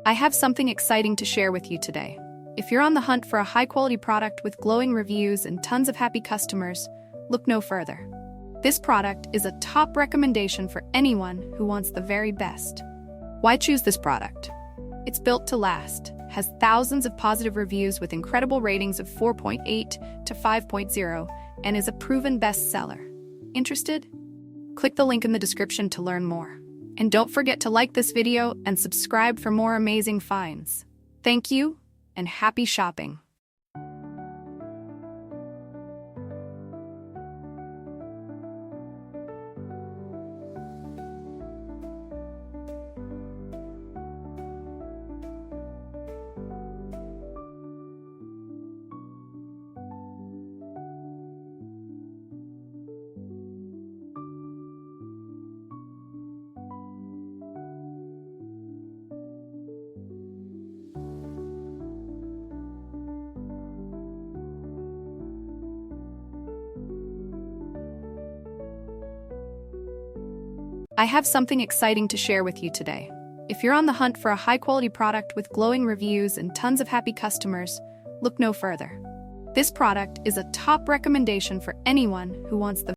I have something exciting to share with you today. If you're on the hunt for a high-quality product with glowing reviews and tons of happy customers, look no further. This product is a top recommendation for anyone who wants the very best. Why choose this product? It's built to last, has thousands of positive reviews with incredible ratings of 4.8 to 5.0, and is a proven bestseller. Interested? Click the link in the description to learn more. And don't forget to like this video and subscribe for more amazing finds. Thank you, and happy shopping! I have something exciting to share with you today. If you're on the hunt for a high-quality product with glowing reviews and tons of happy customers, look no further. This product is a top recommendation for anyone who wants the